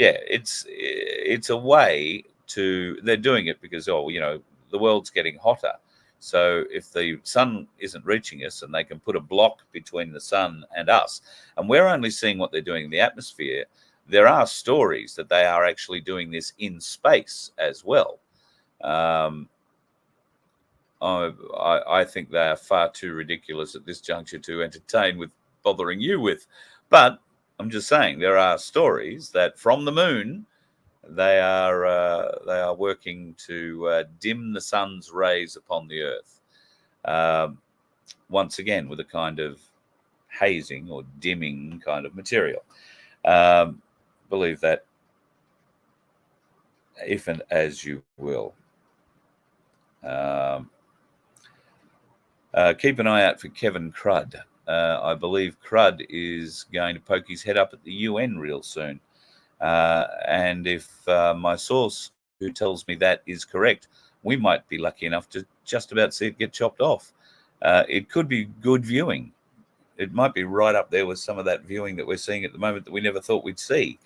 It's a way to, they're doing it because, the world's getting hotter. So if the sun isn't reaching us and they can put a block between the sun and us, and we're only seeing what they're doing in the atmosphere, there are stories that they are actually doing this in space as well. I think they are far too ridiculous at this juncture to entertain with bothering you with. But I'm just saying there are stories that from the moon they are working to dim the sun's rays upon the earth. Once again, with a kind of hazing or dimming kind of material. Believe that if and as you will. Keep an eye out for Kevin Crud. I believe Crud is going to poke his head up at the UN real soon. And if my source who tells me that is correct, we might be lucky enough to just about see it get chopped off. It could be good viewing. It might be right up there with some of that viewing that we're seeing at the moment that we never thought we'd see.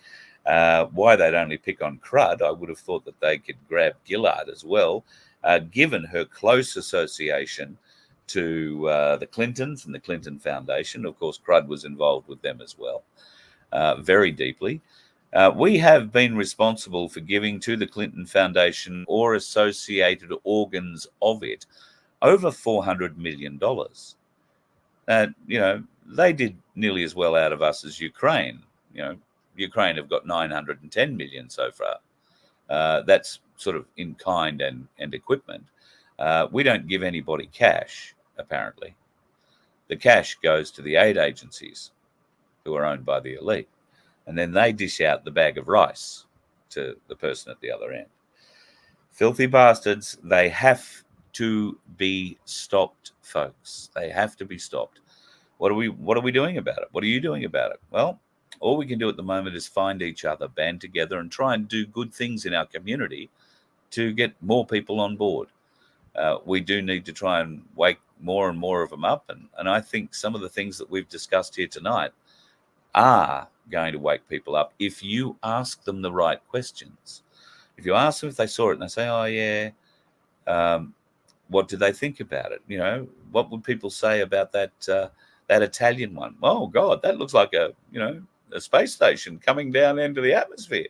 Why they'd only pick on Crud, I would have thought that they could grab Gillard as well, given her close association to the Clintons and the Clinton Foundation. Of course, Crud was involved with them as well, very deeply. We have been responsible for giving to the Clinton Foundation or associated organs of it over $400 million. They did nearly as well out of us as Ukraine. Ukraine have got 910 million so far. That's sort of in kind and equipment. We don't give anybody cash, apparently. The cash goes to the aid agencies who are owned by the elite. And then they dish out the bag of rice to the person at the other end. Filthy bastards, they have to be stopped, folks. They have to be stopped. What are we doing about it? What are you doing about it? Well, all we can do at the moment is find each other, band together, and try and do good things in our community to get more people on board. We do need to try and wake more and more of them up. And I think some of the things that we've discussed here tonight are going to wake people up if you ask them the right questions. If you ask them if they saw it and they say, oh, yeah, what do they think about it? What would people say about that Italian one? Oh, God, that looks like a space station coming down into the atmosphere.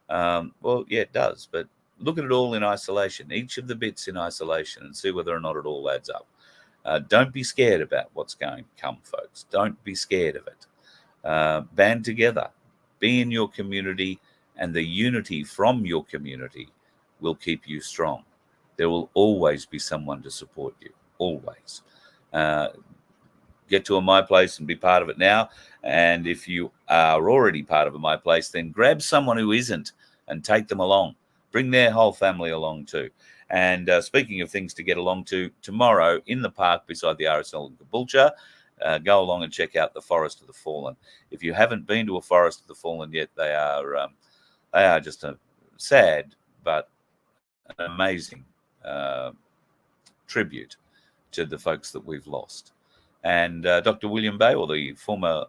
Well, yeah, it does. But look at it all in isolation, each of the bits in isolation, and see whether or not it all adds up. Don't be scared about what's going to come, folks. Don't be scared of it. Band together, be in your community, and the unity from your community will keep you strong. There will always be someone to support you. always. Get to a My Place and be part of it now. And if you are already part of a My Place, then grab someone who isn't and take them along. Bring their whole family along too. And speaking of things to get along to, tomorrow in the park beside the RSL in Caboolture, go along and check out the Forest of the Fallen. If you haven't been to a Forest of the Fallen yet, they are just a sad but an amazing tribute to the folks that we've lost. And Dr. William Bay, or the former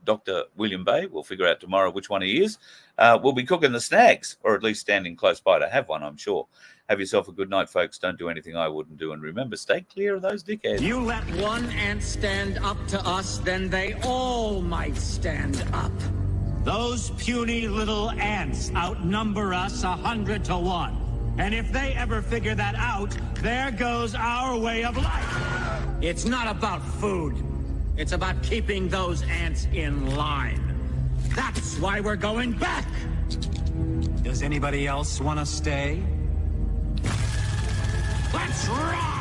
Dr. William Bay, we'll figure out tomorrow which one he is, will be cooking the snacks, or at least standing close by to have one, I'm sure. Have yourself a good night, folks. Don't do anything I wouldn't do. And remember, stay clear of those dickheads. You let one ant stand up to us, then they all might stand up. Those puny little ants outnumber us 100 to 1. And if they ever figure that out, there goes our way of life. It's not about food. It's about keeping those ants in line. That's why we're going back. Does anybody else want to stay? Let's rock!